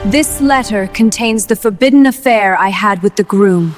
This letter contains the forbidden affair I had with the groom.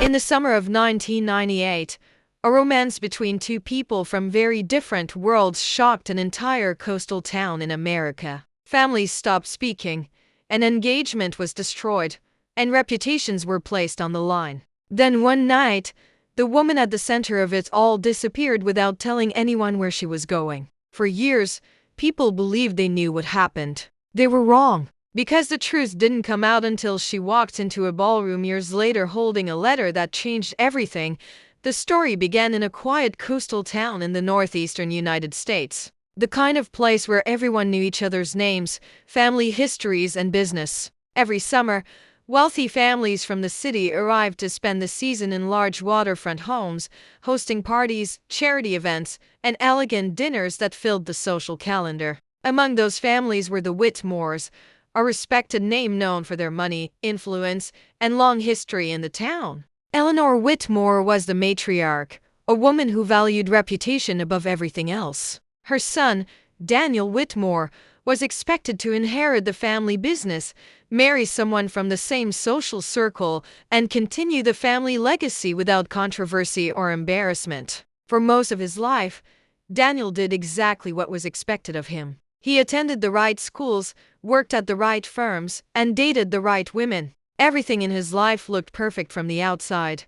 In the summer of 1998, a romance between two people from very different worlds shocked an entire coastal town in America. Families stopped speaking, an engagement was destroyed, and reputations were placed on the line. Then one night, the woman at the center of it all disappeared without telling anyone where she was going. For years, people believed they knew what happened. They were wrong, because the truth didn't come out until she walked into a ballroom years later holding a letter that changed everything. The story began in a quiet coastal town in the northeastern United States. The kind of place where everyone knew each other's names, family histories, and business. Every summer, wealthy families from the city arrived to spend the season in large waterfront homes, hosting parties, charity events, and elegant dinners that filled the social calendar. Among those families were the Whitmores, a respected name known for their money, influence, and long history in the town. Eleanor Whitmore was the matriarch, a woman who valued reputation above everything else. Her son, Daniel Whitmore, was expected to inherit the family business, marry someone from the same social circle, and continue the family legacy without controversy or embarrassment. For most of his life, Daniel did exactly what was expected of him. He attended the right schools, worked at the right firms, and dated the right women. Everything in his life looked perfect from the outside.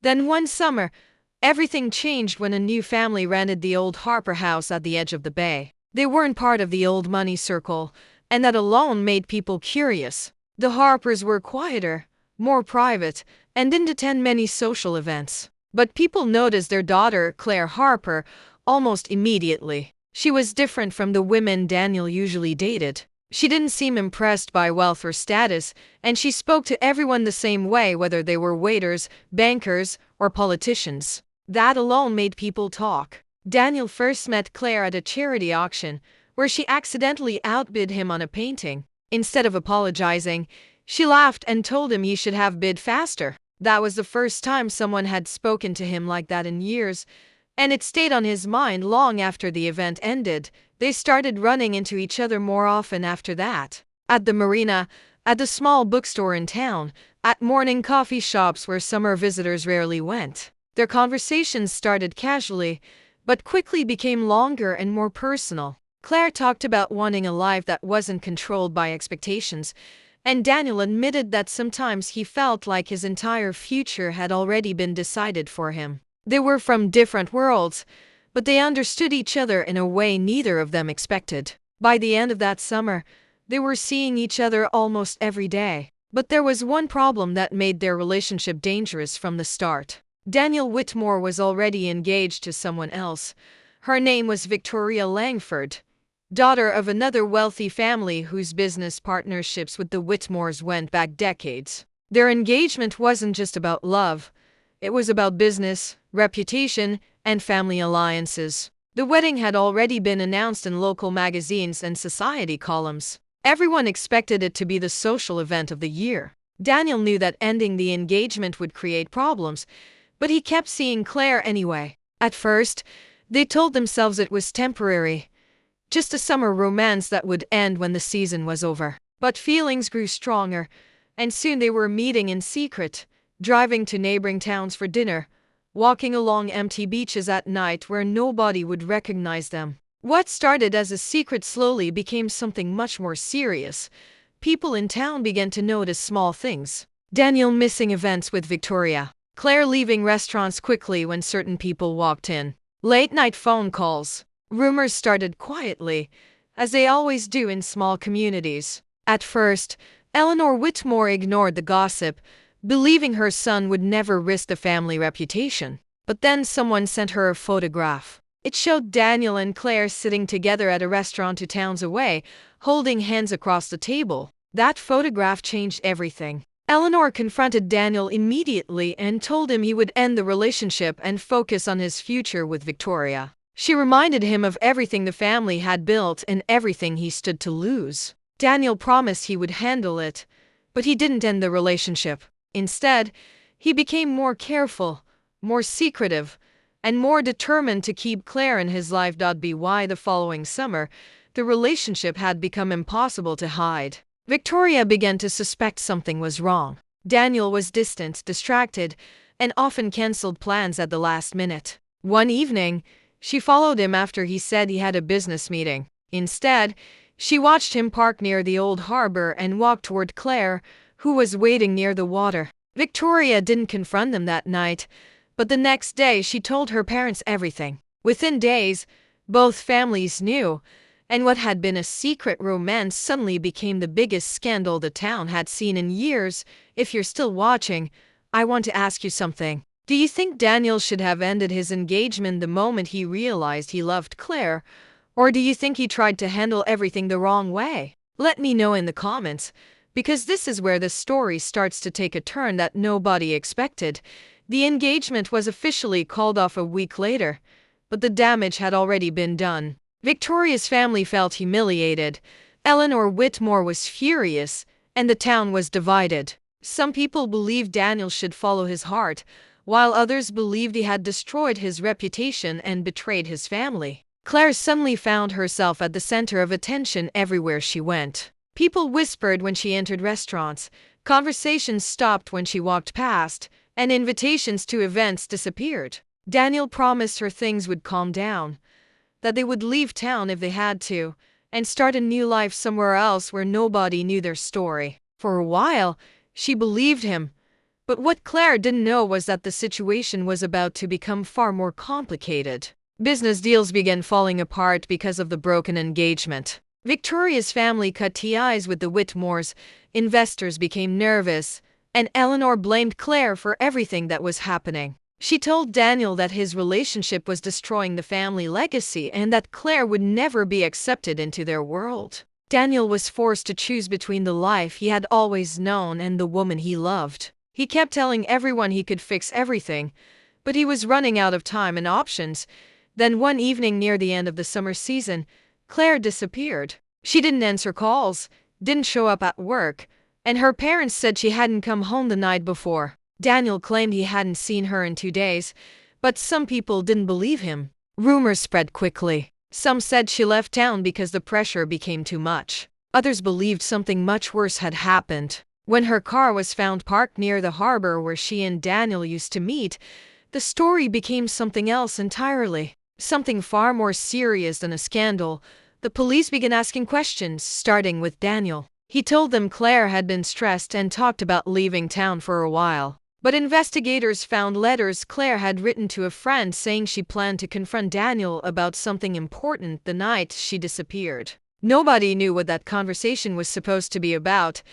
Then one summer, everything changed when a new family rented the old Harper house at the edge of the bay. They weren't part of the old money circle, and that alone made people curious. The Harpers were quieter, more private, and didn't attend many social events. But people noticed their daughter, Claire Harper, almost immediately. She was different from the women Daniel usually dated. She didn't seem impressed by wealth or status, and she spoke to everyone the same way, whether they were waiters, bankers, or politicians. That alone made people talk. Daniel first met Claire at a charity auction, where she accidentally outbid him on a painting. Instead of apologizing, she laughed and told him he should have bid faster. That was the first time someone had spoken to him like that in years, and it stayed on his mind long after the event ended. They started running into each other more often after that. At the marina, at the small bookstore in town, at morning coffee shops where summer visitors rarely went. Their conversations started casually, but quickly became longer and more personal. Claire talked about wanting a life that wasn't controlled by expectations, and Daniel admitted that sometimes he felt like his entire future had already been decided for him. They were from different worlds, but they understood each other in a way neither of them expected. By the end of that summer, they were seeing each other almost every day. But there was one problem that made their relationship dangerous from the start. Daniel Whitmore was already engaged to someone else. Her name was Victoria Langford, daughter of another wealthy family whose business partnerships with the Whitmores went back decades. Their engagement wasn't just about love. It was about business, reputation, and family alliances. The wedding had already been announced in local magazines and society columns. Everyone expected it to be the social event of the year. Daniel knew that ending the engagement would create problems, but he kept seeing Claire anyway. At first, they told themselves it was temporary, just a summer romance that would end when the season was over. But feelings grew stronger, and soon they were meeting in secret, driving to neighboring towns for dinner, walking along empty beaches at night where nobody would recognize them. What started as a secret slowly became something much more serious. People in town began to notice small things. Daniel missing events with Victoria. Claire leaving restaurants quickly when certain people walked in. Late-night phone calls. Rumors started quietly, as they always do in small communities. At first, Eleanor Whitmore ignored the gossip, believing her son would never risk the family reputation. But then someone sent her a photograph. It showed Daniel and Claire sitting together at a restaurant 2 towns away, holding hands across the table. That photograph changed everything. Eleanor confronted Daniel immediately and told him he would end the relationship and focus on his future with Victoria. She reminded him of everything the family had built and everything he stood to lose. Daniel promised he would handle it, but he didn't end the relationship. Instead, he became more careful, more secretive, and more determined to keep Claire in his life. By the following summer, the relationship had become impossible to hide. Victoria began to suspect something was wrong. Daniel was distant, distracted, and often cancelled plans at the last minute. One evening, she followed him after he said he had a business meeting. Instead, she watched him park near the old harbor and walk toward Claire, who was waiting near the water. Victoria didn't confront them that night, but the next day she told her parents everything. Within days, both families knew, and what had been a secret romance suddenly became the biggest scandal the town had seen in years. If you're still watching, I want to ask you something. Do you think Daniel should have ended his engagement the moment he realized he loved Claire, or do you think he tried to handle everything the wrong way? Let me know in the comments, because this is where the story starts to take a turn that nobody expected. The engagement was officially called off a week later, but the damage had already been done. Victoria's family felt humiliated, Eleanor Whitmore was furious, and the town was divided. Some people believed Daniel should follow his heart, while others believed he had destroyed his reputation and betrayed his family. Claire suddenly found herself at the center of attention everywhere she went. People whispered when she entered restaurants, conversations stopped when she walked past, and invitations to events disappeared. Daniel promised her things would calm down, that they would leave town if they had to, and start a new life somewhere else where nobody knew their story. For a while, she believed him, but what Claire didn't know was that the situation was about to become far more complicated. Business deals began falling apart because of the broken engagement. Victoria's family cut ties with the Whitmores, investors became nervous, and Eleanor blamed Claire for everything that was happening. She told Daniel that his relationship was destroying the family legacy and that Claire would never be accepted into their world. Daniel was forced to choose between the life he had always known and the woman he loved. He kept telling everyone he could fix everything, but he was running out of time and options. Then one evening near the end of the summer season, Claire disappeared. She didn't answer calls, didn't show up at work, and her parents said she hadn't come home the night before. Daniel claimed he hadn't seen her in 2 days, but some people didn't believe him. Rumors spread quickly. Some said she left town because the pressure became too much. Others believed something much worse had happened. When her car was found parked near the harbor where she and Daniel used to meet, the story became something else entirely. Something far more serious than a scandal. The police began asking questions, starting with Daniel. He told them Claire had been stressed and talked about leaving town for a while. But investigators found letters Claire had written to a friend saying she planned to confront Daniel about something important the night she disappeared. Nobody knew what that conversation was supposed to be about,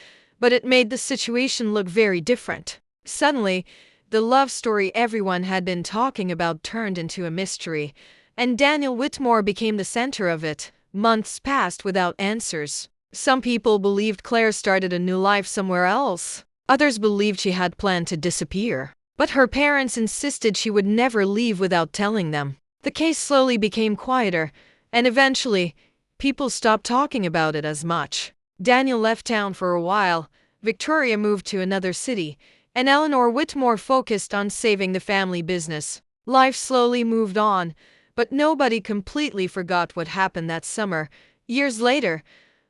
but it made the situation look very different. Suddenly, the love story everyone had been talking about turned into a mystery, and Daniel Whitmore became the center of it. Months passed without answers. Some people believed Claire started a new life somewhere else. Others believed she had planned to disappear. But her parents insisted she would never leave without telling them. The case slowly became quieter, and eventually, people stopped talking about it as much. Daniel left town for a while, Victoria moved to another city, and Eleanor Whitmore focused on saving the family business. Life slowly moved on, but nobody completely forgot what happened that summer. Years later,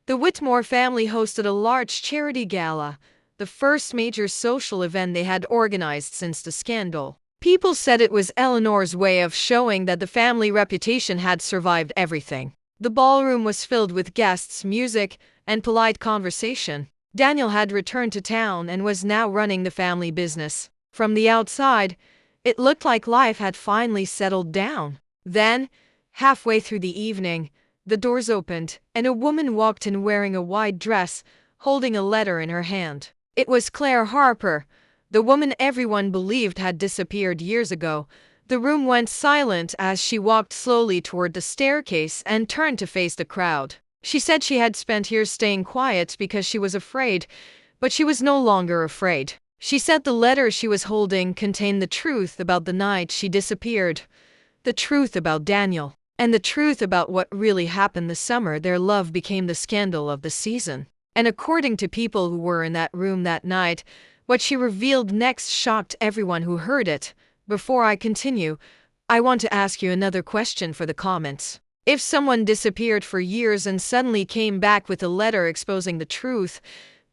the Whitmore family hosted a large charity gala, the first major social event they had organized since the scandal. People said it was Eleanor's way of showing that the family reputation had survived everything. The ballroom was filled with guests, music, and polite conversation. Daniel had returned to town and was now running the family business. From the outside, it looked like life had finally settled down. Then, halfway through the evening, the doors opened, and a woman walked in wearing a white dress, holding a letter in her hand. It was Claire Harper, the woman everyone believed had disappeared years ago. The room went silent as she walked slowly toward the staircase and turned to face the crowd. She said she had spent years staying quiet because she was afraid, but she was no longer afraid. She said the letter she was holding contained the truth about the night she disappeared, the truth about Daniel, and the truth about what really happened the summer their love became the scandal of the season. And according to people who were in that room that night, what she revealed next shocked everyone who heard it. Before I continue, I want to ask you another question for the comments. If someone disappeared for years and suddenly came back with a letter exposing the truth,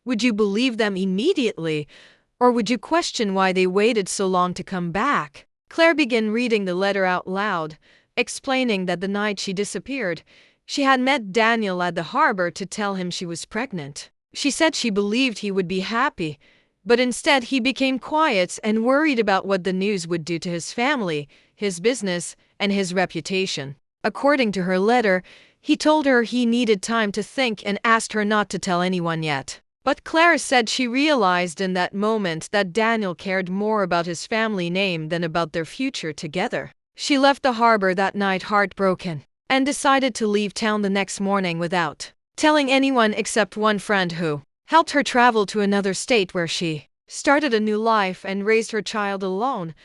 would you believe them immediately? Or would you question why they waited so long to come back? Claire began reading the letter out loud, explaining that the night she disappeared, she had met Daniel at the harbor to tell him she was pregnant. She said she believed he would be happy, but instead he became quiet and worried about what the news would do to his family, his business, and his reputation. According to her letter, he told her he needed time to think and asked her not to tell anyone yet. But Claire said she realized in that moment that Daniel cared more about his family name than about their future together. She left the harbor that night heartbroken and decided to leave town the next morning without telling anyone except one friend who helped her travel to another state where she started a new life and raised her child alone.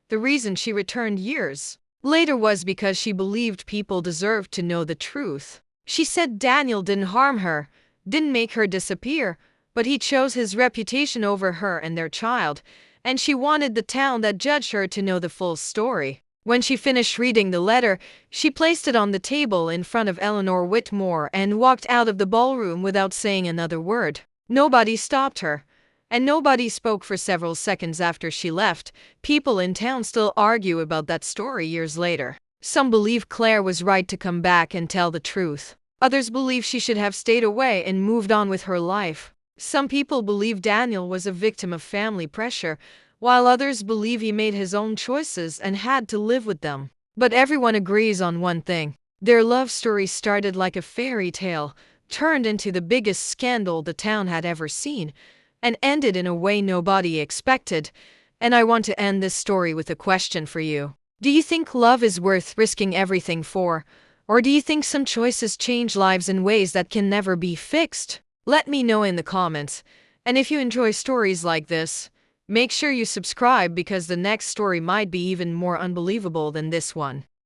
The reason she returned years later was because she believed people deserved to know the truth. She said Daniel didn't harm her, didn't make her disappear, but he chose his reputation over her and their child, and she wanted the town that judged her to know the full story. When she finished reading the letter, she placed it on the table in front of Eleanor Whitmore and walked out of the ballroom without saying another word. Nobody stopped her, and nobody spoke for several seconds after she left. People in town still argue about that story years later. Some believe Claire was right to come back and tell the truth. Others believe she should have stayed away and moved on with her life. Some people believe Daniel was a victim of family pressure, while others believe he made his own choices and had to live with them. But everyone agrees on one thing. Their love story started like a fairy tale, turned into the biggest scandal the town had ever seen, and ended in a way nobody expected. And I want to end this story with a question for you. Do you think love is worth risking everything for? Or do you think some choices change lives in ways that can never be fixed? Let me know in the comments. And if you enjoy stories like this, make sure you subscribe because the next story might be even more unbelievable than this one.